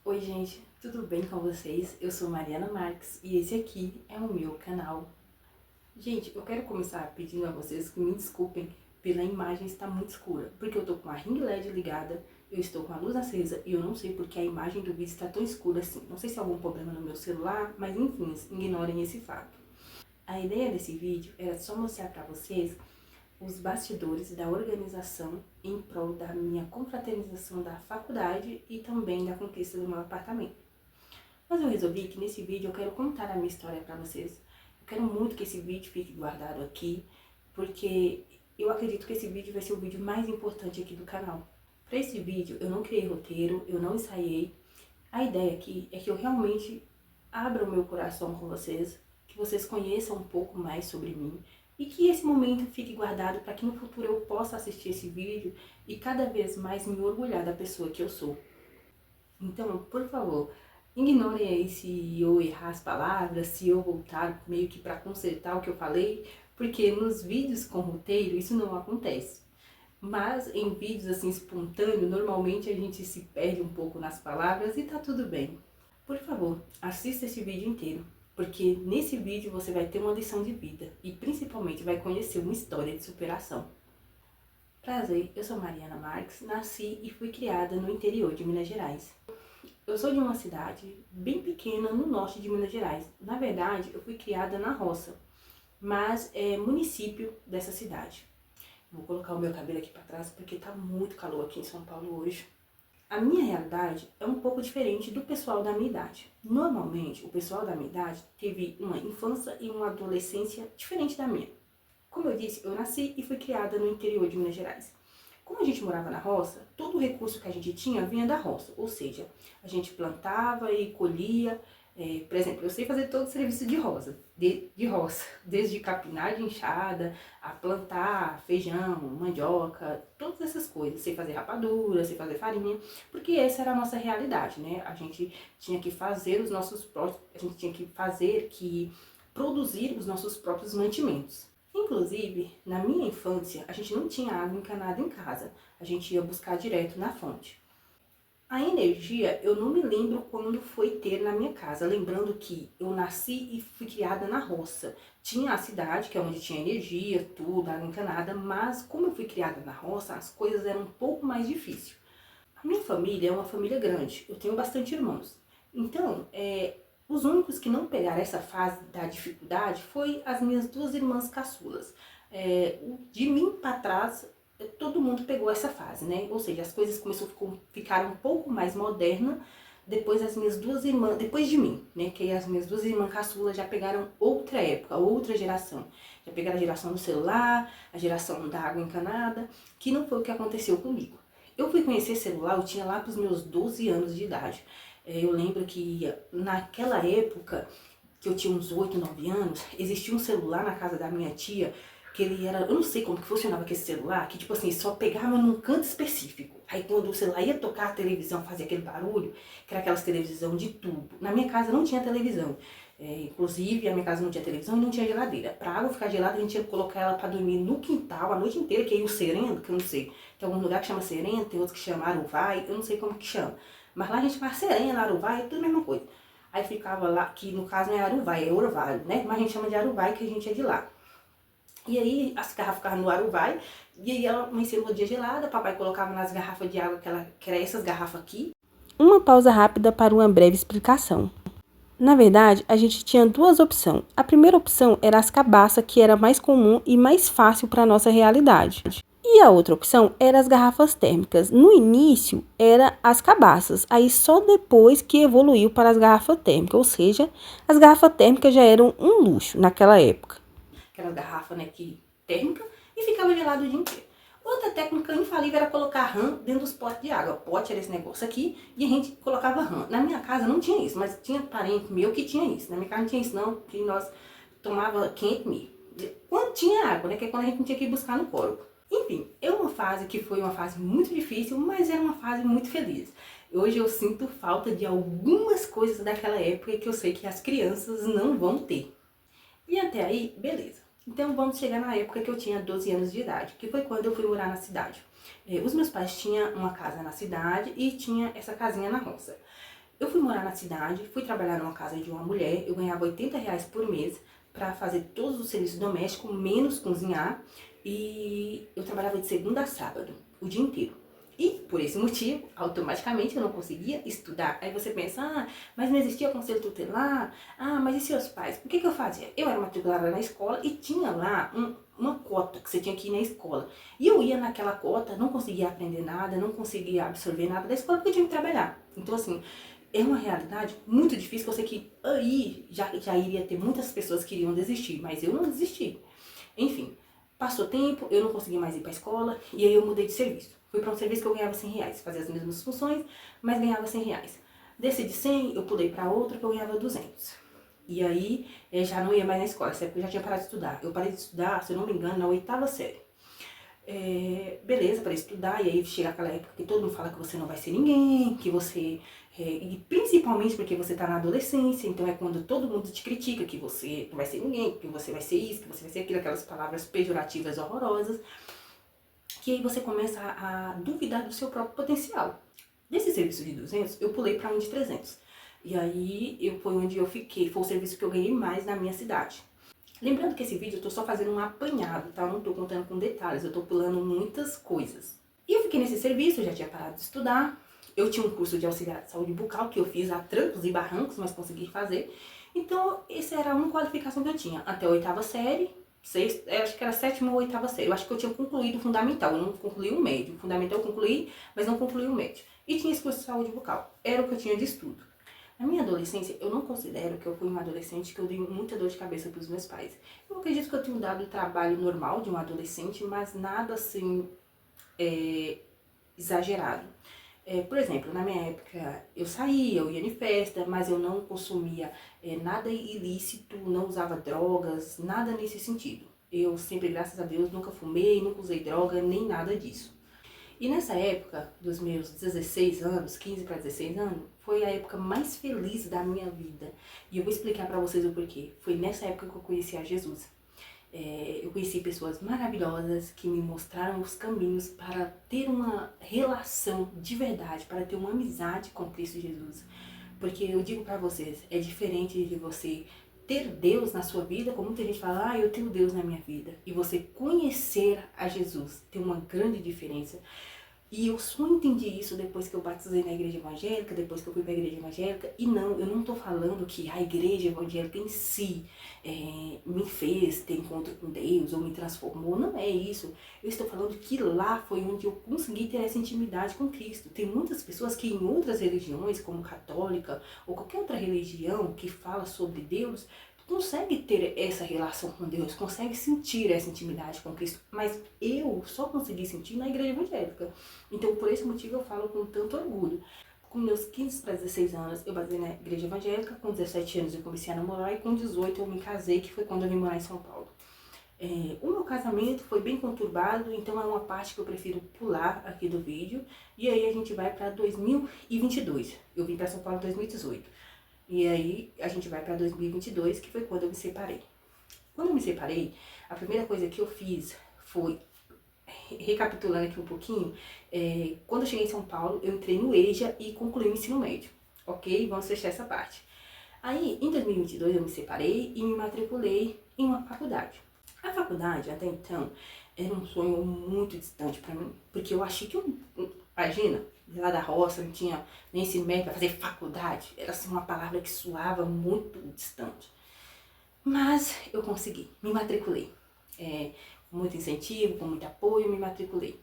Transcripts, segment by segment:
Oi gente, tudo bem com vocês? Eu sou Mariana Marques e esse aqui é o meu canal. Gente, eu quero começar pedindo a vocês que me desculpem pela imagem estar muito escura, porque eu tô com a ring LED ligada, eu estou com a luz acesa e eu não sei porque a imagem do vídeo está tão escura assim. Não sei se é algum problema no meu celular, mas enfim, ignorem esse fato. A ideia desse vídeo era só mostrar pra vocês os bastidores da organização em prol da minha confraternização da faculdade e também da conquista do meu apartamento. Mas eu resolvi que nesse vídeo eu quero contar a minha história pra vocês. Eu quero muito que esse vídeo fique guardado aqui, porque eu acredito que esse vídeo vai ser o vídeo mais importante aqui do canal. Para esse vídeo eu não criei roteiro, eu não ensaiei. A ideia aqui é que eu realmente abra o meu coração com vocês, que vocês conheçam um pouco mais sobre mim e que esse momento fique guardado para que no futuro eu possa assistir esse vídeo e cada vez mais me orgulhar da pessoa que eu sou. Então, por favor, ignorem aí se eu errar as palavras, se eu voltar meio que para consertar o que eu falei, porque nos vídeos com roteiro isso não acontece. Mas em vídeos assim espontâneos, normalmente a gente se perde um pouco nas palavras e tá tudo bem. Por favor, assista esse vídeo inteiro, porque nesse vídeo você vai ter uma lição de vida e principalmente vai conhecer uma história de superação. Prazer, eu sou Mariana Marques, nasci e fui criada no interior de Minas Gerais. Eu sou de uma cidade bem pequena no norte de Minas Gerais. Na verdade, eu fui criada na roça, mas é município dessa cidade. Vou colocar o meu cabelo aqui para trás porque tá muito calor aqui em São Paulo hoje. A minha realidade é um pouco diferente do pessoal da minha idade. Normalmente, o pessoal da minha idade teve uma infância e uma adolescência diferente da minha. Como eu disse, eu nasci e fui criada no interior de Minas Gerais. Como a gente morava na roça, todo o recurso que a gente tinha vinha da roça, ou seja, a gente plantava e colhia, por exemplo, eu sei fazer todo o serviço de roça, desde capinar de enxada, a plantar feijão, mandioca, todas essas coisas, sei fazer rapadura, sei fazer farinha, porque essa era a nossa realidade, né? A gente tinha que fazer os nossos próprios, a gente tinha que produzir os nossos próprios mantimentos. Inclusive, na minha infância, a gente não tinha água encanada em casa. A gente ia buscar direto na fonte. A energia, eu não me lembro quando foi ter na minha casa. Lembrando que eu nasci e fui criada na roça. Tinha a cidade, que é onde tinha energia, tudo, água encanada. Mas como eu fui criada na roça, as coisas eram um pouco mais difíceis. A minha família é uma família grande. Eu tenho bastante irmãos. Então, os únicos que não pegaram essa fase da dificuldade foi as minhas duas irmãs caçulas. De mim para trás, todo mundo pegou essa fase, né? Ou seja, as coisas ficaram um pouco mais modernas depois das minhas duas irmãs, depois de mim, né? Que as minhas duas irmãs caçulas já pegaram outra época, outra geração. Já pegaram a geração do celular, a geração da água encanada, que não foi o que aconteceu comigo. Eu fui conhecer celular, eu tinha lá para os meus 12 anos de idade. Eu lembro que naquela época, que eu tinha uns 8, 9 anos, existia um celular na casa da minha tia, que ele era, eu não sei como que funcionava aquele celular, que tipo assim, só pegava num canto específico. Aí quando o celular ia tocar a televisão, fazia aquele barulho, que era aquelas televisão de tubo. Na minha casa não tinha televisão. Inclusive, a minha casa não tinha televisão e não tinha geladeira. Pra água ficar gelada, a gente tinha que colocar ela pra dormir no quintal a noite inteira, que aí o sereno, que eu não sei, tem algum lugar que chama sereno, tem outros que chama aruvai, eu não sei como que chama. Mas lá a gente faz serena, aruvai, tudo a mesma coisa. Aí ficava lá, que no caso não é aruvai, é orvalho, né? Mas a gente chama de aruvai, que a gente é de lá. E aí as garrafas ficavam no aruvai, e aí ela amanhecia no dia gelada, papai colocava nas garrafas de água, que era essas garrafas aqui. Uma pausa rápida para uma breve explicação. Na verdade, a gente tinha duas opções. A primeira opção era as cabaças, que era mais comum e mais fácil para a nossa realidade. E a outra opção era as garrafas térmicas. No início, era as cabaças, aí só depois que evoluiu para as garrafas térmicas, ou seja, as garrafas térmicas já eram um luxo naquela época. Aquelas garrafas, né, térmica, e ficava gelado o dia inteiro. Outra técnica infalível era colocar rã dentro dos potes de água. O pote era esse negócio aqui e a gente colocava rã. Na minha casa não tinha isso, mas tinha parente meu que tinha isso. Na minha casa não tinha isso não, que nós tomava quente mesmo. Quando tinha água, né, que é quando a gente não tinha que ir buscar no corpo. Enfim, é uma fase que foi uma fase muito difícil, mas era uma fase muito feliz. Hoje eu sinto falta de algumas coisas daquela época que eu sei que as crianças não vão ter. E até aí, beleza. Então vamos chegar na época que eu tinha 12 anos de idade, que foi quando eu fui morar na cidade. Os meus pais tinham uma casa na cidade e tinha essa casinha na roça. Eu fui morar na cidade, fui trabalhar numa casa de uma mulher, eu ganhava R$ 80 por mês para fazer todos os serviços domésticos, menos cozinhar, e eu trabalhava de segunda a sábado, o dia inteiro. E, por esse motivo, automaticamente eu não conseguia estudar. Aí você pensa, mas não existia conselho tutelar? Mas e seus pais? O que eu fazia? Eu era matriculada na escola e tinha lá uma cota que você tinha que ir na escola. E eu ia naquela cota, não conseguia aprender nada, não conseguia absorver nada da escola porque eu tinha que trabalhar. Então, assim, é uma realidade muito difícil, que eu sei que aí já iria ter muitas pessoas que iriam desistir, mas eu não desisti. Enfim, passou tempo, eu não consegui mais ir para a escola, e aí eu mudei de serviço. Fui para um serviço que eu ganhava R$ 100, fazia as mesmas funções, mas ganhava R$ 100. Desci de 100, eu pulei para outro que eu ganhava 200. E aí, já não ia mais na escola, nessa época eu já tinha parado de estudar. Eu parei de estudar, se eu não me engano, na 8ª série. Beleza, para estudar, e aí chega aquela época que todo mundo fala que você não vai ser ninguém, que você... e principalmente porque você tá na adolescência, então é quando todo mundo te critica, que você não vai ser ninguém, que você vai ser isso, que você vai ser aquilo, aquelas palavras pejorativas horrorosas, que aí você começa a duvidar do seu próprio potencial. Desse serviço de 200, eu pulei para um de 300. E aí foi onde eu fiquei, foi o serviço que eu ganhei mais na minha cidade. Lembrando que esse vídeo eu tô só fazendo um apanhado, tá? Eu não tô contando com detalhes, eu tô pulando muitas coisas. E eu fiquei nesse serviço, eu já tinha parado de estudar. Eu tinha um curso de auxiliar de saúde bucal, que eu fiz a trancos e barrancos, mas consegui fazer. Então, essa era uma qualificação que eu tinha. Até a 8ª série, acho que era a 7ª ou 8ª série. Eu acho que eu tinha concluído o fundamental, eu não concluí o médio. O fundamental eu concluí, mas não concluí o médio. E tinha esse curso de saúde bucal. Era o que eu tinha de estudo. Na minha adolescência, eu não considero que eu fui uma adolescente que eu dei muita dor de cabeça para os meus pais. Eu acredito que eu tenho dado o trabalho normal de um adolescente, mas nada assim exagerado. Por exemplo, na minha época eu saía, eu ia em festa, mas eu não consumia nada ilícito, não usava drogas, nada nesse sentido. Eu sempre, graças a Deus, nunca fumei, nunca usei droga, nem nada disso. E nessa época, dos meus 16 anos, 15 para 16 anos, foi a época mais feliz da minha vida. E eu vou explicar para vocês o porquê. Foi nessa época que eu conheci a Jesus. Eu conheci pessoas maravilhosas que me mostraram os caminhos para ter uma relação de verdade, para ter uma amizade com Cristo Jesus. Porque eu digo para vocês, é diferente de você ter Deus na sua vida, como muita gente fala, eu tenho Deus na minha vida, e você conhecer a Jesus, tem uma grande diferença. E eu só entendi isso depois que eu batizei na igreja evangélica, depois que eu fui para a igreja evangélica. E não, eu não estou falando que a igreja evangélica em si me fez ter encontro com Deus ou me transformou. Não é isso. Eu estou falando que lá foi onde eu consegui ter essa intimidade com Cristo. Tem muitas pessoas que em outras religiões, como católica ou qualquer outra religião que fala sobre Deus, consegue ter essa relação com Deus, consegue sentir essa intimidade com Cristo, mas eu só consegui sentir na igreja evangélica. Então, por esse motivo, eu falo com tanto orgulho. Com meus 15 para 16 anos, eu batizei na igreja evangélica, com 17 anos eu comecei a namorar e com 18 eu me casei, que foi quando eu vim morar em São Paulo. O meu casamento foi bem conturbado, então é uma parte que eu prefiro pular aqui do vídeo. E aí a gente vai para 2022. Eu vim para São Paulo em 2018. E aí a gente vai para 2022, que foi quando eu me separei. Quando eu me separei, a primeira coisa que eu fiz foi, recapitulando aqui um pouquinho, quando eu cheguei em São Paulo, eu entrei no EJA e concluí o ensino médio. Ok? Vamos fechar essa parte. Aí, em 2022, eu me separei e me matriculei em uma faculdade. A faculdade, até então, era um sonho muito distante para mim, porque eu achei que imagina, lá da roça, não tinha nem ensino médio para fazer faculdade, era assim uma palavra que soava muito distante. Mas eu consegui, me matriculei. Com muito incentivo, com muito apoio, me matriculei.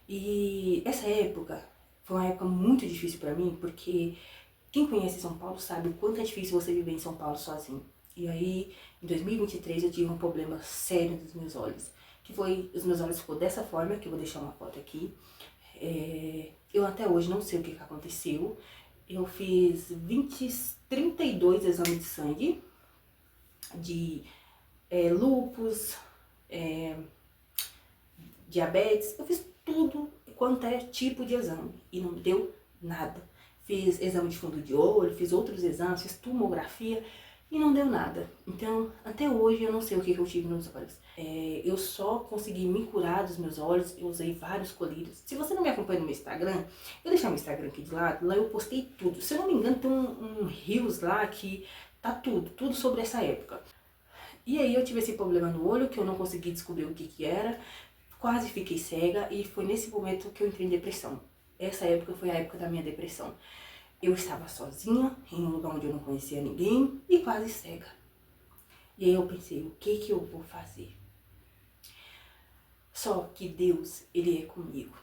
E essa época foi uma época muito difícil para mim, porque quem conhece São Paulo sabe o quanto é difícil você viver em São Paulo sozinho. E aí, em 2023, eu tive um problema sério nos meus olhos. Que foi, os meus olhos ficou dessa forma, que eu vou deixar uma foto aqui. Eu até hoje não sei o que aconteceu. Eu fiz 32 exames de sangue, de lúpus, diabetes. Eu fiz tudo quanto é tipo de exame e não deu nada. Fiz exame de fundo de olho, fiz outros exames, fiz tomografia e não deu nada. Então, até hoje eu não sei o que eu tive nos olhos. Eu só consegui me curar dos meus olhos, eu usei vários colírios. Se você não me acompanha no meu Instagram, eu vou deixar meu Instagram aqui de lado, lá eu postei tudo. Se eu não me engano, tem um Reels lá que tá tudo sobre essa época. E aí eu tive esse problema no olho, que eu não consegui descobrir o que era, quase fiquei cega, e foi nesse momento que eu entrei em depressão. Essa época foi a época da minha depressão. Eu estava sozinha, em um lugar onde eu não conhecia ninguém, e quase cega. E aí eu pensei, o que eu vou fazer? Só que Deus, Ele é comigo.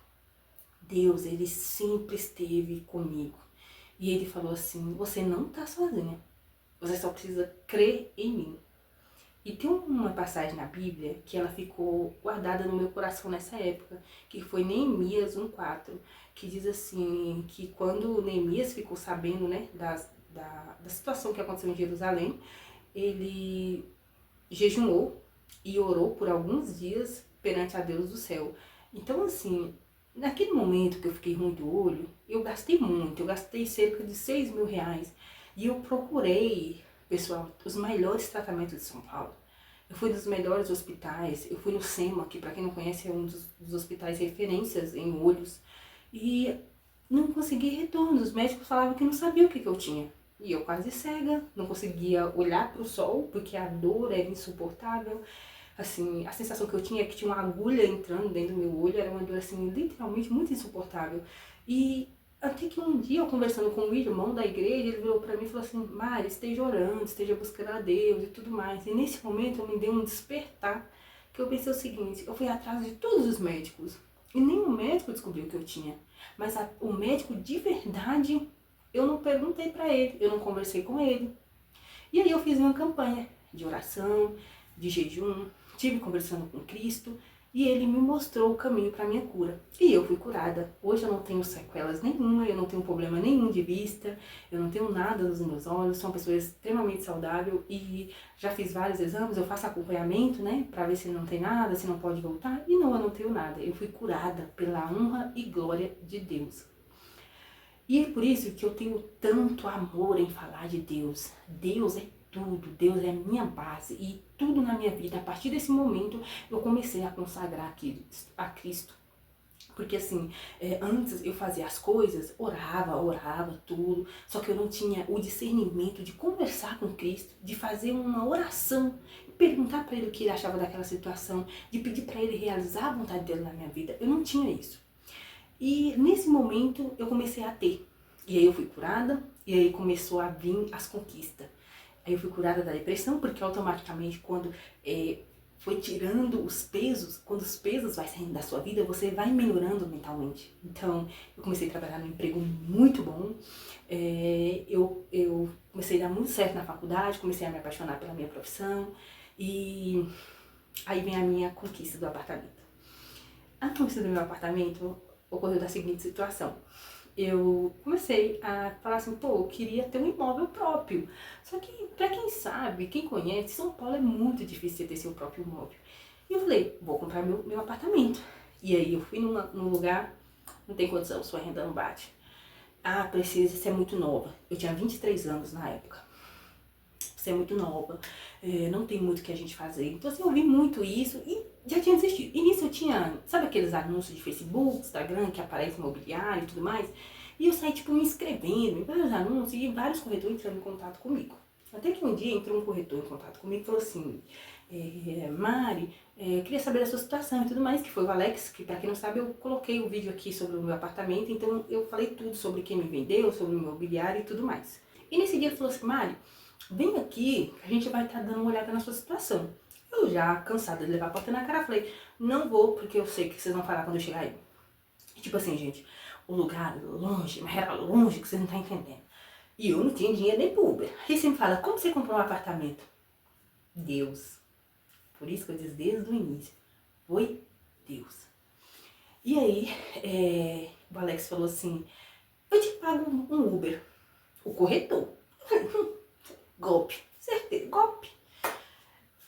Deus, Ele sempre esteve comigo. E Ele falou assim, você não está sozinha. Você só precisa crer em mim. E tem uma passagem na Bíblia que ela ficou guardada no meu coração nessa época, que foi Neemias 1,4, que diz assim, que quando Neemias ficou sabendo, né, da situação que aconteceu em Jerusalém, ele jejuou e orou por alguns dias perante a Deus do céu. Então, assim, naquele momento que eu fiquei ruim do olho, eu gastei cerca de 6 mil reais. E eu procurei, pessoal, os melhores tratamentos de São Paulo. Eu fui nos melhores hospitais, eu fui no SEMA, que para quem não conhece é um dos hospitais referências em olhos. E não consegui retorno, os médicos falavam que não sabiam o que eu tinha. E eu quase cega, não conseguia olhar para o sol, porque a dor era insuportável. Assim, a sensação que eu tinha é que tinha uma agulha entrando dentro do meu olho, era uma dor assim, literalmente muito insuportável. E até que um dia, eu conversando com o irmão da igreja, ele virou pra mim e falou assim, Mari, esteja orando, esteja buscando a Deus e tudo mais. E nesse momento eu me dei um despertar, que eu pensei o seguinte, eu fui atrás de todos os médicos, e nenhum médico descobriu o que eu tinha. Mas o médico de verdade, eu não perguntei pra ele, eu não conversei com ele. E aí eu fiz uma campanha de oração, de jejum, tive conversando com Cristo, e Ele me mostrou o caminho para a minha cura. E eu fui curada. Hoje eu não tenho sequelas nenhuma, eu não tenho problema nenhum de vista, eu não tenho nada nos meus olhos, sou uma pessoa extremamente saudável e já fiz vários exames, eu faço acompanhamento, né, para ver se não tem nada, se não pode voltar, e não, eu não tenho nada. Eu fui curada pela honra e glória de Deus. E é por isso que eu tenho tanto amor em falar de Deus. Deus é tudo, Deus é minha base e tudo na minha vida. A partir desse momento eu comecei a consagrar a Cristo. Porque assim, antes eu fazia as coisas, orava tudo, só que eu não tinha o discernimento de conversar com Cristo, de fazer uma oração, perguntar para Ele o que Ele achava daquela situação, de pedir para Ele realizar a vontade dele na minha vida. Eu não tinha isso. E nesse momento eu comecei a ter. E aí eu fui curada, e aí começou a vir as conquistas. Aí eu fui curada da depressão, porque automaticamente quando foi tirando os pesos, quando os pesos vai saindo da sua vida, você vai melhorando mentalmente. Então eu comecei a trabalhar num emprego muito bom, eu comecei a dar muito certo na faculdade, comecei a me apaixonar pela minha profissão, e aí vem a minha conquista do apartamento. A conquista do meu apartamento ocorreu da seguinte situação. Eu comecei a falar assim, pô, eu queria ter um imóvel próprio. Só que, pra quem sabe, quem conhece, São Paulo é muito difícil de ter seu próprio imóvel. E eu falei, vou comprar meu apartamento. E aí eu fui num lugar, não tem condição, sua renda não bate. Ah, precisa, você é muito nova. Eu tinha 23 anos na época. Você é muito nova, não tem muito o que a gente fazer. Então assim, eu vi muito isso e já tinha desistido. E nisso eu tinha, sabe aqueles anúncios de Facebook, Instagram, que aparece imobiliário e tudo mais? E eu saí tipo me inscrevendo em vários anúncios e vários corretores entrando em contato comigo. Até que um dia entrou um corretor em contato comigo e falou assim, Mari, queria saber da sua situação e tudo mais, que foi o Alex, que pra quem não sabe eu coloquei o vídeo aqui sobre o meu apartamento, então eu falei tudo sobre quem me vendeu, sobre o imobiliário e tudo mais. E nesse dia ele falou assim, Mari, vem aqui, a gente vai estar dando uma olhada na sua situação. Eu já, cansada de levar a porta na cara, falei, não vou, porque eu sei que vocês vão falar quando eu chegar aí. E, tipo assim, gente, o lugar longe, mas era longe que vocês não estão entendendo. E eu não tinha dinheiro nem pro Uber. Aí você me fala, como você comprou um apartamento? Deus. Por isso que eu disse desde o início. Foi Deus. E aí, o Alex falou assim, eu te pago um Uber. O corretor. Golpe, certeza, golpe.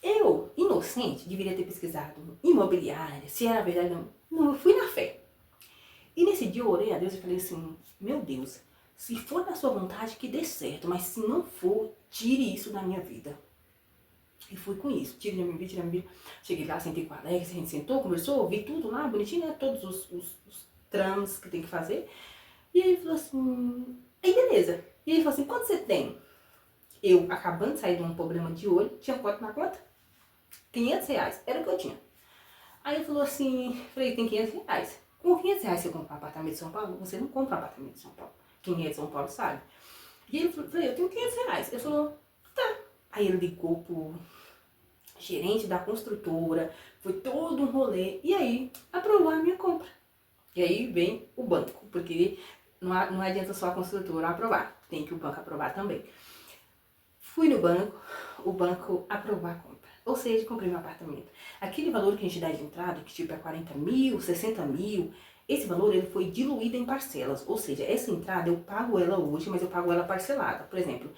Eu, inocente, deveria ter pesquisado imobiliária, se era verdade ou não. Não, eu fui na fé. E nesse dia eu orei a Deus e falei assim, meu Deus, Se for da sua vontade, que dê certo, mas se não for, tire isso da minha vida. E fui com isso, tirei da minha vida, tirei da minha vida. Cheguei lá, sentei com a Alex, a gente sentou, conversou, vi tudo lá, bonitinho, né? Todos os trâmites que tem que fazer. E aí ele falou assim, aí beleza. E ele falou assim, quanto você tem? Eu, acabando de sair de um problema de olho, tinha quanto na conta? R$ 500, era o que eu tinha. Aí ele falou assim, falei, tem R$ 500. Com R$ 500 você compra um apartamento de São Paulo? Você não compra um apartamento de São Paulo. Quem é de São Paulo sabe. E ele falou, falei, eu tenho R$ 500. Ele falou, tá. Aí ele ligou pro gerente da construtora, foi todo um rolê, e aí aprovou a minha compra. E aí vem o banco, porque não adianta só a construtora aprovar, tem que o banco aprovar também. Fui no banco, o banco aprovou a compra. Ou seja, comprei meu apartamento. Aquele valor que a gente dá de entrada, que tipo é 40 mil, 60 mil, esse valor ele foi diluído em parcelas. Ou seja, essa entrada eu pago ela hoje, mas eu pago ela parcelada. Por exemplo,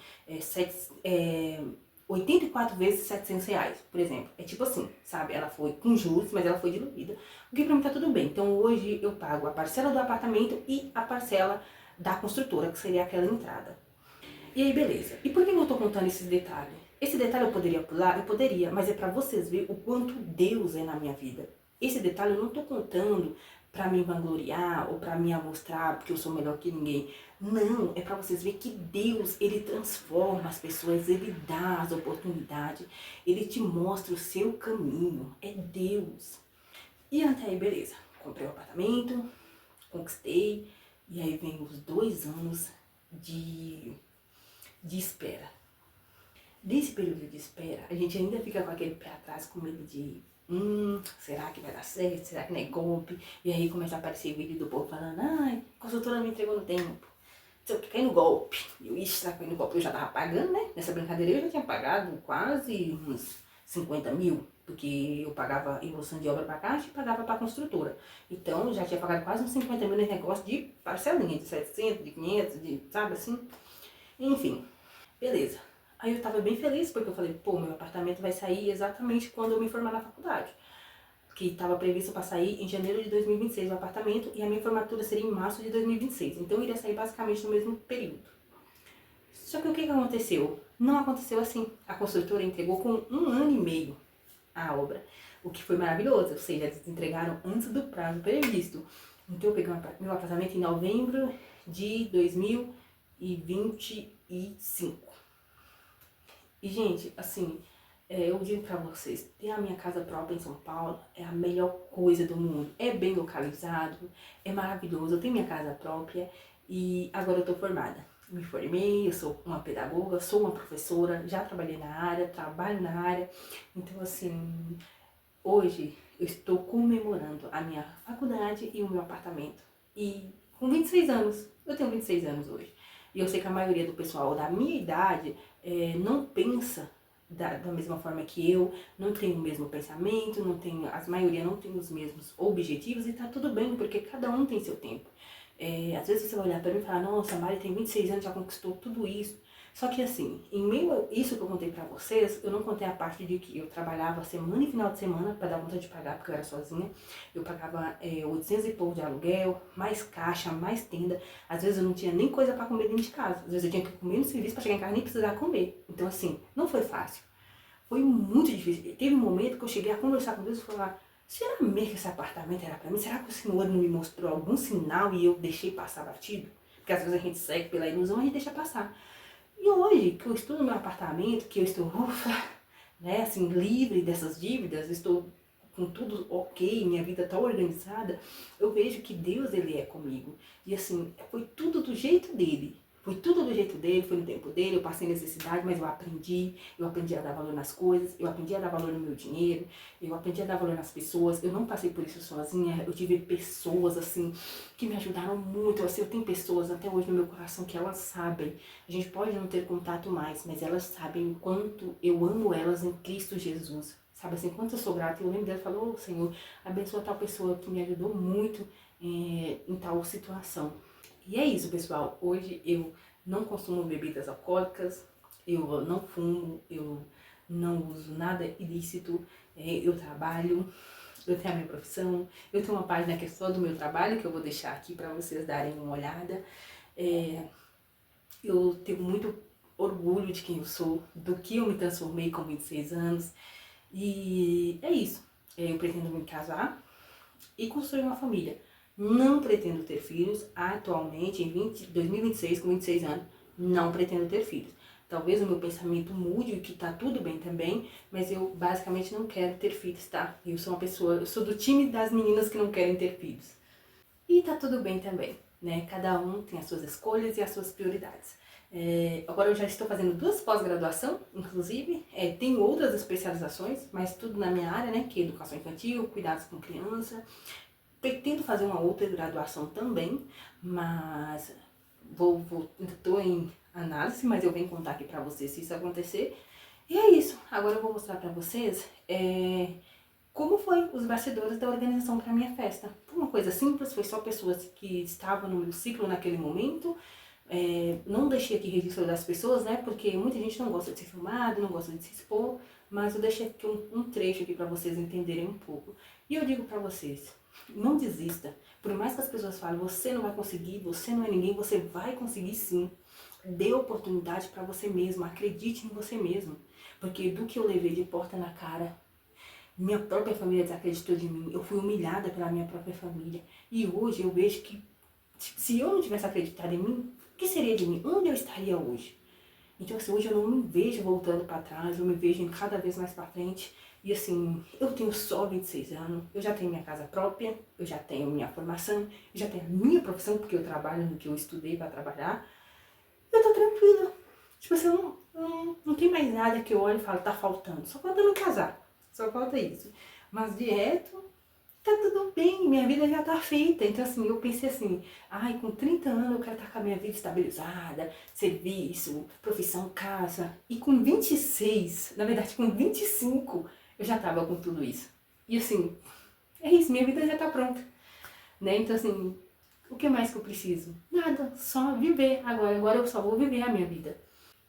84 vezes R$ 700, por exemplo. É tipo assim, sabe? Ela foi com juros, mas ela foi diluída. O que pra mim tá tudo bem. Então hoje eu pago a parcela do apartamento e a parcela da construtora, que seria aquela entrada. E aí, beleza. E por que eu tô contando esses detalhes? Esse detalhe eu poderia pular? Eu poderia, mas é pra vocês verem o quanto Deus é na minha vida. Esse detalhe eu não tô contando pra me vangloriar ou pra me mostrar porque eu sou melhor que ninguém. Não, é pra vocês verem que Deus, ele transforma as pessoas, ele dá as oportunidades, ele te mostra o seu caminho. É Deus. E até aí, beleza. Comprei o apartamento, conquistei, e aí vem os 2 anos de espera. Nesse período de espera, a gente ainda fica com aquele pé atrás, com medo de será que vai dar certo? Será que não é golpe? E aí começa a aparecer vídeo do povo falando, ai, a consultora me entregou no tempo. Sei o que, caiu no golpe. E eu, ixi, será que caiu no golpe? Eu já tava pagando, né? Nessa brincadeira eu já tinha pagado quase uns 50 mil, porque eu pagava evolução de obra pra caixa e pagava pra construtora. Então eu já tinha pagado quase uns 50 mil nesse negócio de parcelinha, de 700, de 500, de, sabe assim? Enfim. Beleza. Aí eu tava bem feliz porque eu falei, pô, meu apartamento vai sair exatamente quando eu me formar na faculdade. Que estava previsto para sair em janeiro de 2026 o apartamento e a minha formatura seria em março de 2026. Então iria sair basicamente no mesmo período. Só que o que aconteceu? Não aconteceu assim. A construtora entregou com 1 ano e meio a obra. O que foi maravilhoso, ou seja, eles entregaram antes do prazo previsto. Então eu peguei meu apartamento em novembro de 2025. E, gente, assim, eu digo pra vocês, ter a minha casa própria em São Paulo é a melhor coisa do mundo. É bem localizado, é maravilhoso. Eu tenho minha casa própria e agora eu tô formada. Me formei, eu sou uma pedagoga, sou uma professora, já trabalhei na área, trabalho na área. Então, assim, hoje eu estou comemorando a minha faculdade e o meu apartamento. E com 26 anos, eu tenho 26 anos hoje. E eu sei que a maioria do pessoal da minha idade não pensa da mesma forma que eu, não tem o mesmo pensamento, não tem, a maioria não tem os mesmos objetivos e tá tudo bem, porque cada um tem seu tempo. Às vezes você vai olhar pra mim e falar, nossa, a Mari tem 26 anos, já conquistou tudo isso. Só que assim, em meio a isso que eu contei pra vocês, eu não contei a parte de que eu trabalhava semana e final de semana pra dar conta de pagar, porque eu era sozinha. Eu pagava 800 e pouco de aluguel, mais caixa, mais tenda. Às vezes eu não tinha nem coisa pra comer dentro de casa. Às vezes eu tinha que comer no serviço pra chegar em casa e nem precisar comer. Então assim, não foi fácil. Foi muito difícil. Teve um momento que eu cheguei a conversar com Deus e falar, será mesmo que esse apartamento era pra mim? Será que o Senhor não me mostrou algum sinal e eu deixei passar batido? Porque às vezes a gente segue pela ilusão e a gente deixa passar. E hoje, que eu estou no meu apartamento, que eu estou, ufa, né, assim, livre dessas dívidas, estou com tudo ok, minha vida está organizada, eu vejo que Deus, ele é comigo. E assim, foi tudo do jeito dele. Foi tudo do jeito dele, foi no tempo dele, eu passei necessidade, mas eu aprendi a dar valor nas coisas, eu aprendi a dar valor no meu dinheiro, eu aprendi a dar valor nas pessoas, eu não passei por isso sozinha, eu tive pessoas assim, que me ajudaram muito, assim, eu tenho pessoas até hoje no meu coração que elas sabem, a gente pode não ter contato mais, mas elas sabem o quanto eu amo elas em Cristo Jesus, sabe assim, quanto eu sou grata, e eu lembro dela e falo, Senhor, abençoa tal pessoa que me ajudou muito em tal situação. E é isso, pessoal. Hoje eu não consumo bebidas alcoólicas, eu não fumo, eu não uso nada ilícito, eu trabalho, eu tenho a minha profissão, eu tenho uma página que é só do meu trabalho, que eu vou deixar aqui para vocês darem uma olhada. Eu tenho muito orgulho de quem eu sou, do que eu me transformei com 26 anos. E é isso. Eu pretendo me casar e construir uma família. Não pretendo ter filhos atualmente, em 2026, com 26 anos. Não pretendo ter filhos. Talvez o meu pensamento mude, que tá tudo bem também, mas eu basicamente não quero ter filhos, tá? Eu sou do time das meninas que não querem ter filhos. E tá tudo bem também, né? Cada um tem as suas escolhas e as suas prioridades. Agora eu já estou fazendo 2 pós-graduação, inclusive, tenho outras especializações, mas tudo na minha área, né? Que é educação infantil, cuidados com criança. Pretendo fazer uma outra graduação também, mas estou em análise, mas eu venho contar aqui pra vocês se isso acontecer. E é isso. Agora eu vou mostrar pra vocês como foi os bastidores da organização pra minha festa. Foi uma coisa simples, foi só pessoas que estavam no meu ciclo naquele momento. Não deixei aqui registro das pessoas, né? Porque muita gente não gosta de ser filmado, não gosta de se expor. Mas eu deixei aqui um trecho aqui pra vocês entenderem um pouco. E eu digo pra vocês, não desista. Por mais que as pessoas falem, você não vai conseguir, você não é ninguém, você vai conseguir sim. Dê oportunidade pra você mesmo, acredite em você mesmo. Porque do que eu levei de porta na cara, minha própria família desacreditou de mim. Eu fui humilhada pela minha própria família. E hoje eu vejo que se eu não tivesse acreditado em mim, o que seria de mim? Onde eu estaria hoje? Então assim, hoje eu não me vejo voltando pra trás, eu me vejo cada vez mais pra frente. E assim, eu tenho só 26 anos, eu já tenho minha casa própria, eu já tenho minha formação, eu já tenho a minha profissão, porque eu trabalho no que eu estudei pra trabalhar. Eu tô tranquila. Tipo assim, não tem mais nada que eu olho e falo, tá faltando. Só falta me casar. Só falta isso. Mas de resto, tá tudo bem, minha vida já tá feita. Então assim, eu pensei assim, com 30 anos eu quero estar com a minha vida estabilizada, serviço, profissão, casa. E com 26, na verdade com 25, eu já tava com tudo isso. E assim, é isso, minha vida já tá pronta. Né? Então assim, o que mais que eu preciso? Nada, só viver. Agora eu só vou viver a minha vida.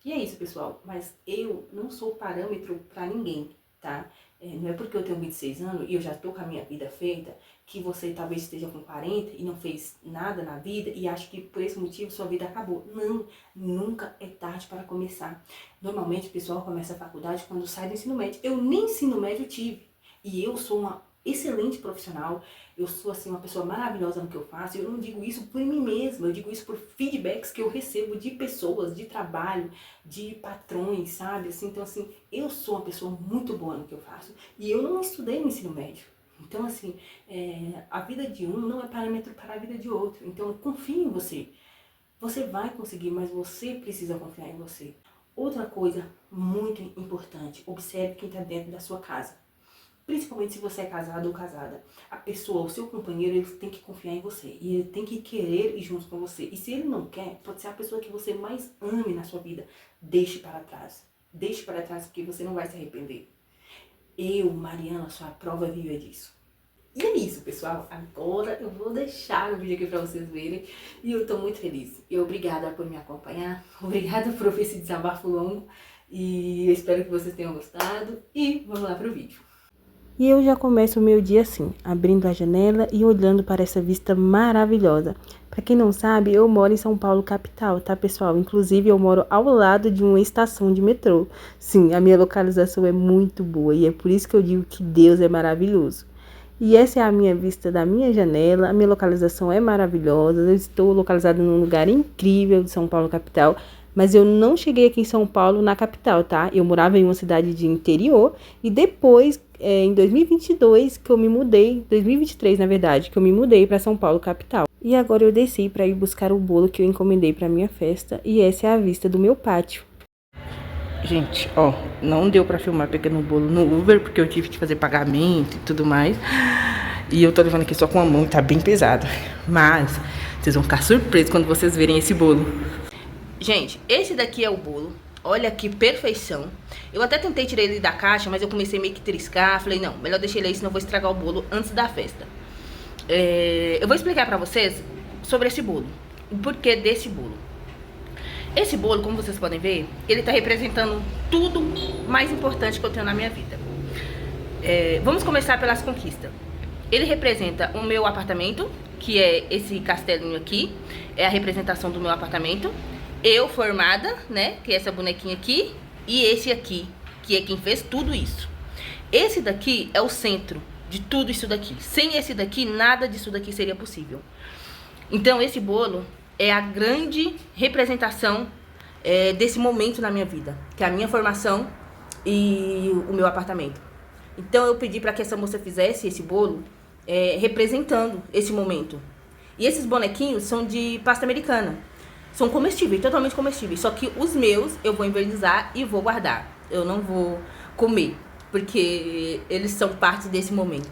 E é isso, pessoal. Mas eu não sou parâmetro pra ninguém, tá? Não é porque eu tenho 26 anos e eu já tô com a minha vida feita, que você talvez esteja com 40 e não fez nada na vida e acha que por esse motivo sua vida acabou. Não, nunca é tarde para começar. Normalmente o pessoal começa a faculdade quando sai do ensino médio. Eu nem ensino médio tive. E eu sou uma excelente profissional, eu sou assim uma pessoa maravilhosa no que eu faço. Eu não digo isso por mim mesma, eu digo isso por feedbacks que eu recebo de pessoas, de trabalho, de patrões, sabe? Assim, então assim, eu sou uma pessoa muito boa no que eu faço e eu não estudei no ensino médio. Então assim, a vida de um não é parâmetro para a vida de outro. Então confie em você. Você vai conseguir, mas você precisa confiar em você. Outra coisa muito importante, observe quem está dentro da sua casa. Principalmente se você é casado ou casada. A pessoa, o seu companheiro, ele tem que confiar em você. E ele tem que querer ir junto com você. E se ele não quer, pode ser a pessoa que você mais ame na sua vida. Deixe para trás. Deixe para trás porque você não vai se arrepender. Eu, Mariana, sou a prova viva disso. E é isso, pessoal. Agora eu vou deixar o vídeo aqui para vocês verem. E eu tô muito feliz. E obrigada por me acompanhar. Obrigada por ouvir esse desabafo longo. E eu espero que vocês tenham gostado. E vamos lá pro vídeo. E eu já começo o meu dia assim, abrindo a janela e olhando para essa vista maravilhosa. Para quem não sabe, eu moro em São Paulo, capital, tá, pessoal? Inclusive, eu moro ao lado de uma estação de metrô. Sim, a minha localização é muito boa e é por isso que eu digo que Deus é maravilhoso. E essa é a minha vista da minha janela, a minha localização é maravilhosa, eu estou localizada num lugar incrível de São Paulo, capital. Mas eu não cheguei aqui em São Paulo, na capital, tá? Eu morava em uma cidade de interior e depois, em 2022, que eu me mudei, 2023 na verdade, que eu me mudei para São Paulo, capital. E agora eu desci para ir buscar o bolo que eu encomendei para minha festa e essa é a vista do meu pátio. Gente, ó, não deu para filmar pegando o bolo no Uber porque eu tive que fazer pagamento e tudo mais. E eu tô levando aqui só com a mão e tá bem pesado. Mas vocês vão ficar surpresos quando vocês verem esse bolo. Gente, esse daqui é o bolo. Olha que perfeição. Eu até tentei tirar ele da caixa, mas eu comecei meio que triscar. Falei, não, melhor deixar ele aí, senão eu vou estragar o bolo antes da festa. Eu vou explicar pra vocês sobre esse bolo. O porquê desse bolo. Esse bolo, como vocês podem ver, ele tá representando tudo mais importante que eu tenho na minha vida. Vamos começar pelas conquistas. Ele representa o meu apartamento, que é esse castelinho aqui. É a representação do meu apartamento. eu formada, né, que é essa bonequinha aqui, e esse aqui, que é quem fez tudo isso. Esse daqui é o centro de tudo isso daqui. Sem esse daqui, nada disso daqui seria possível. Então, esse bolo é a grande representação desse momento na minha vida, que é a minha formação e o meu apartamento. Então, eu pedi para que essa moça fizesse esse bolo representando esse momento. E esses bonequinhos são de pasta americana. São comestíveis, totalmente comestíveis. Só que os meus eu vou envernizar e vou guardar. Eu não vou comer, porque eles são parte desse momento.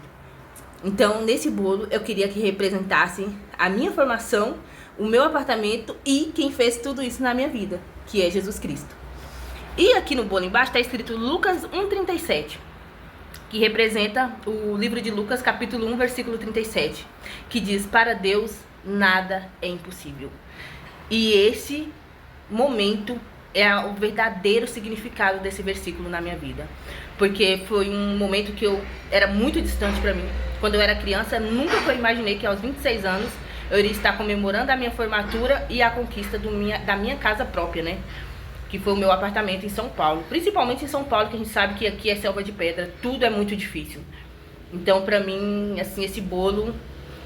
Então, nesse bolo, eu queria que representasse a minha formação, o meu apartamento e quem fez tudo isso na minha vida, que é Jesus Cristo. E aqui no bolo embaixo está escrito Lucas 1,37, que representa o livro de Lucas, capítulo 1, versículo 37, que diz: para Deus nada é impossível. E esse momento é o verdadeiro significado desse versículo na minha vida. Porque foi um momento que eu era muito distante para mim. Quando eu era criança, nunca eu imaginei que aos 26 anos eu iria estar comemorando a minha formatura e a conquista da minha casa própria, né? Que foi o meu apartamento em São Paulo. Principalmente em São Paulo, que a gente sabe que aqui é selva de pedra, tudo é muito difícil. Então, pra mim, assim, esse bolo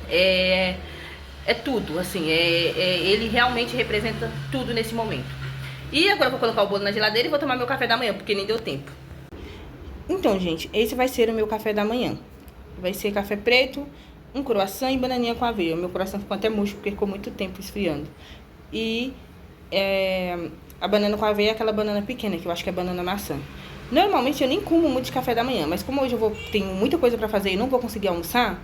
é tudo, assim, ele realmente representa tudo nesse momento. E agora eu vou colocar o bolo na geladeira e vou tomar meu café da manhã, porque nem deu tempo. Então, gente, esse vai ser o meu café da manhã. Vai ser café preto, um croissant e bananinha com aveia. O meu croissant ficou até murcho, porque ficou muito tempo esfriando. E a banana com aveia é aquela banana pequena, que eu acho que é banana maçã. Normalmente eu nem como muito de café da manhã, mas como hoje tenho muita coisa pra fazer e não vou conseguir almoçar,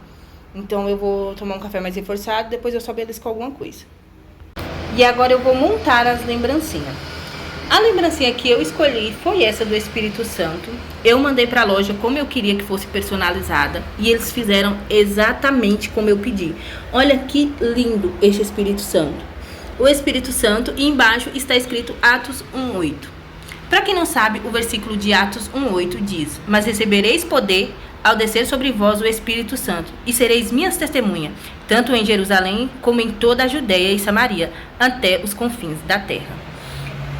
então eu vou tomar um café mais reforçado, depois eu só belisco alguma coisa. E agora eu vou montar as lembrancinhas. A lembrancinha que eu escolhi foi essa do Espírito Santo. Eu mandei pra loja como eu queria que fosse personalizada e eles fizeram exatamente como eu pedi. Olha que lindo esse Espírito Santo. O Espírito Santo, e embaixo está escrito Atos 1:8. Para quem não sabe, o versículo de Atos 1:8 diz: mas recebereis poder ao descer sobre vós o Espírito Santo, e sereis minhas testemunhas, tanto em Jerusalém como em toda a Judéia e Samaria, até os confins da terra.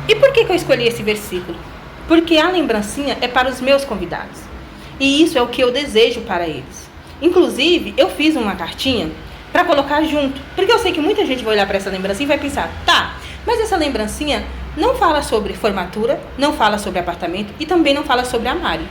E por que eu escolhi esse versículo? Porque a lembrancinha é para os meus convidados. E isso é o que eu desejo para eles. Inclusive, eu fiz uma cartinha para colocar junto. Porque eu sei que muita gente vai olhar para essa lembrancinha e vai pensar: tá, mas essa lembrancinha não fala sobre formatura, não fala sobre apartamento e também não fala sobre a Mari.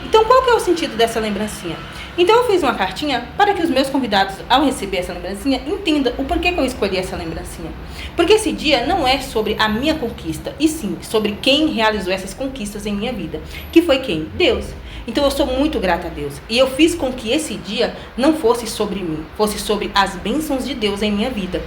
Então, qual que é o sentido dessa lembrancinha? Então, eu fiz uma cartinha para que os meus convidados, ao receber essa lembrancinha, entendam o porquê que eu escolhi essa lembrancinha. Porque esse dia não é sobre a minha conquista, e sim sobre quem realizou essas conquistas em minha vida. Que foi quem? Deus. Então, eu sou muito grata a Deus. E eu fiz com que esse dia não fosse sobre mim, fosse sobre as bênçãos de Deus em minha vida.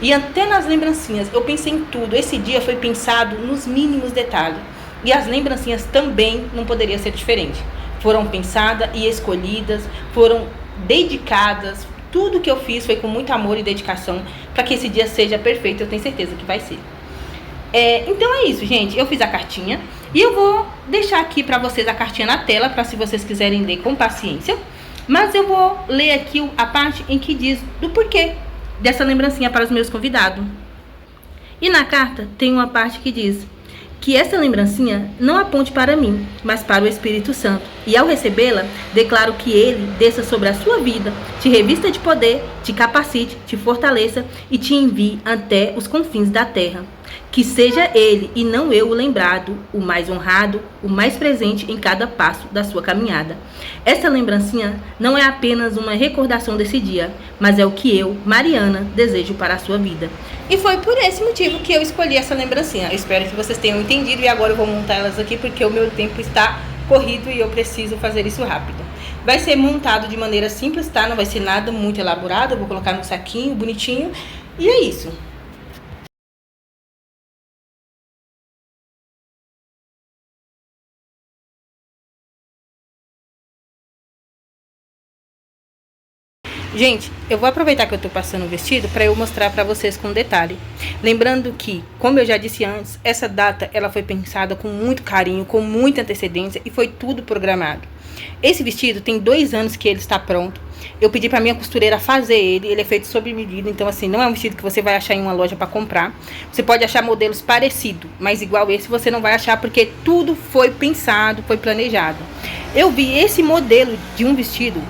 E até nas lembrancinhas, eu pensei em tudo. Esse dia foi pensado nos mínimos detalhes. E as lembrancinhas também não poderia ser diferente. Foram pensadas e escolhidas, foram dedicadas. Tudo que eu fiz foi com muito amor e dedicação para que esse dia seja perfeito. Eu tenho certeza que vai ser. Então é isso, gente. Eu fiz a cartinha e eu vou deixar aqui para vocês a cartinha na tela, para se vocês quiserem ler com paciência. Mas eu vou ler aqui a parte em que diz do porquê dessa lembrancinha para os meus convidados. E na carta tem uma parte que diz que essa lembrancinha não aponte para mim, mas para o Espírito Santo. E ao recebê-la, declaro que ele desça sobre a sua vida, te revista de poder, te capacite, te fortaleça e te envie até os confins da terra. Que seja ele e não eu o lembrado, o mais honrado, o mais presente em cada passo da sua caminhada. Essa lembrancinha não é apenas uma recordação desse dia, mas é o que eu, Mariana, desejo para a sua vida. E foi por esse motivo que eu escolhi essa lembrancinha. Eu espero que vocês tenham entendido e agora eu vou montar elas aqui porque o meu tempo está corrido e eu preciso fazer isso rápido. Vai ser montado de maneira simples, tá? Não vai ser nada muito elaborado. Eu vou colocar no saquinho bonitinho e é isso. Gente, eu vou aproveitar que eu tô passando o vestido para eu mostrar para vocês com detalhe. Lembrando que, como eu já disse antes, essa data ela foi pensada com muito carinho, com muita antecedência e foi tudo programado. Esse vestido tem 2 anos que ele está pronto. Eu pedi para minha costureira fazer ele é feito sob medida, então assim, não é um vestido que você vai achar em uma loja para comprar. Você pode achar modelos parecidos, mas igual esse você não vai achar porque tudo foi pensado, foi planejado. Eu vi esse modelo de um vestido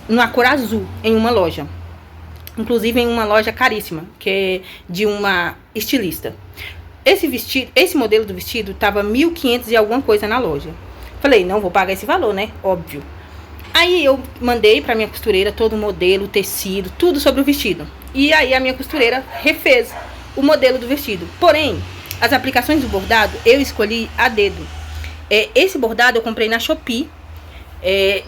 numa cor azul em uma loja, inclusive em uma loja caríssima, que é de uma estilista. Esse modelo do vestido tava 1.500 e alguma coisa na loja. Falei, não vou pagar esse valor, né? Óbvio. Aí eu mandei pra minha costureira todo o modelo, o tecido, tudo sobre o vestido. E aí a minha costureira refez o modelo do vestido. Porém, as aplicações do bordado eu escolhi a dedo. Esse bordado eu comprei na Shopee,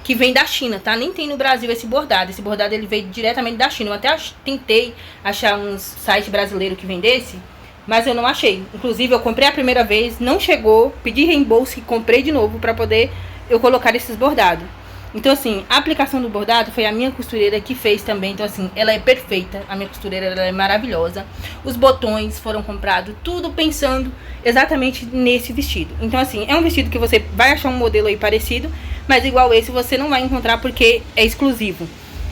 que vem da China, tá? Nem tem no Brasil esse bordado. Esse bordado ele veio diretamente da China. Eu até tentei achar uns sites brasileiros que vendesse, mas eu não achei. Inclusive eu comprei a primeira vez, não chegou, pedi reembolso e comprei de novo pra poder eu colocar esses bordados. Então assim, a aplicação do bordado foi a minha costureira que fez também. Então assim, ela é perfeita, a minha costureira ela é maravilhosa. Os botões foram comprados, tudo pensando exatamente nesse vestido. Então assim, é um vestido que você vai achar um modelo aí parecido, mas igual esse você não vai encontrar porque é exclusivo.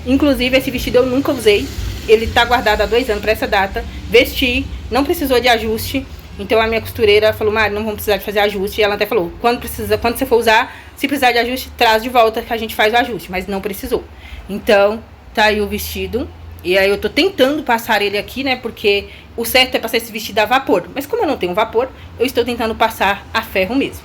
Inclusive esse vestido eu nunca usei, ele tá guardado há 2 anos para essa data. Vesti, não precisou de ajuste. Então a minha costureira falou, Mari, não vamos precisar de fazer ajuste. E ela até falou, quando você for usar, se precisar de ajuste, traz de volta que a gente faz o ajuste. Mas não precisou. Então, tá aí o vestido. E aí eu tô tentando passar ele aqui, né? Porque o certo é passar esse vestido a vapor. Mas como eu não tenho vapor, eu estou tentando passar a ferro mesmo.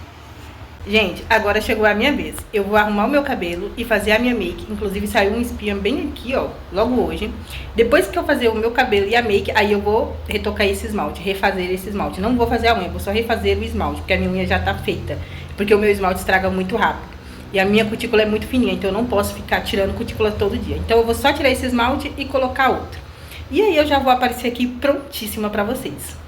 Gente, agora chegou a minha vez. Eu vou arrumar o meu cabelo e fazer a minha make. Inclusive saiu um espinha bem aqui, ó, logo hoje. Depois que eu fazer o meu cabelo e a make, aí eu vou retocar esse esmalte, refazer esse esmalte. Não vou fazer a unha, vou só refazer o esmalte, porque a minha unha já tá feita. Porque o meu esmalte estraga muito rápido. E a minha cutícula é muito fininha, então eu não posso ficar tirando cutícula todo dia. Então eu vou só tirar esse esmalte e colocar outro. E aí eu já vou aparecer aqui prontíssima pra vocês.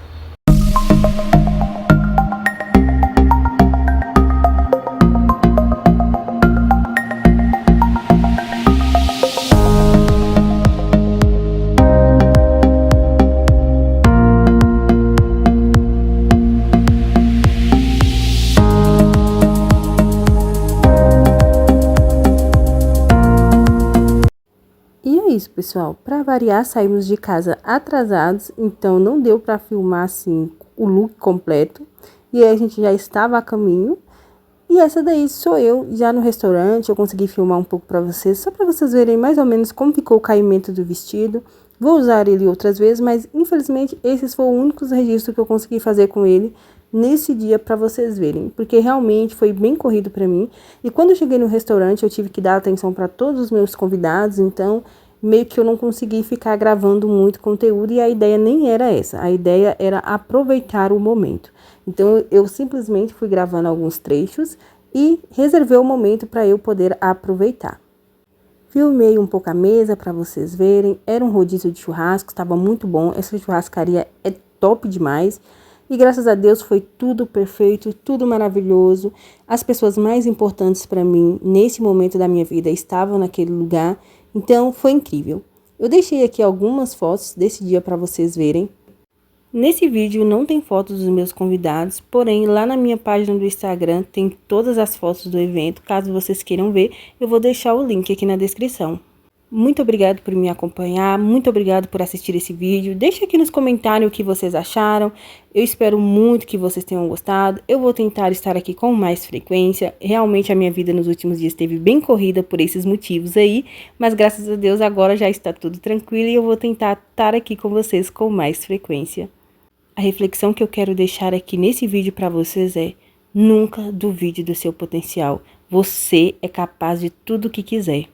Isso, pessoal, para variar, saímos de casa atrasados, então não deu para filmar assim o look completo. E aí a gente já estava a caminho. E essa daí sou eu já no restaurante. Eu consegui filmar um pouco para vocês, só para vocês verem mais ou menos como ficou o caimento do vestido. Vou usar ele outras vezes, mas infelizmente esses foram os únicos registros que eu consegui fazer com ele nesse dia para vocês verem, porque realmente foi bem corrido para mim. E quando eu cheguei no restaurante, eu tive que dar atenção para todos os meus convidados, então meio que eu não consegui ficar gravando muito conteúdo e a ideia nem era essa. A ideia era aproveitar o momento. Então eu simplesmente fui gravando alguns trechos e reservei o momento para eu poder aproveitar. Filmei um pouco a mesa para vocês verem. Era um rodízio de churrasco, estava muito bom. Essa churrascaria é top demais. E graças a Deus foi tudo perfeito, tudo maravilhoso. As pessoas mais importantes para mim nesse momento da minha vida estavam naquele lugar. Então, foi incrível. Eu deixei aqui algumas fotos desse dia para vocês verem. Nesse vídeo não tem fotos dos meus convidados, porém, lá na minha página do Instagram tem todas as fotos do evento. Caso vocês queiram ver, eu vou deixar o link aqui na descrição. Muito obrigado por me acompanhar, muito obrigado por assistir esse vídeo. Deixa aqui nos comentários o que vocês acharam. Eu espero muito que vocês tenham gostado. Eu vou tentar estar aqui com mais frequência. Realmente a minha vida nos últimos dias esteve bem corrida por esses motivos aí. Mas graças a Deus agora já está tudo tranquilo e eu vou tentar estar aqui com vocês com mais frequência. A reflexão que eu quero deixar aqui nesse vídeo para vocês é: nunca duvide do seu potencial. Você é capaz de tudo o que quiser.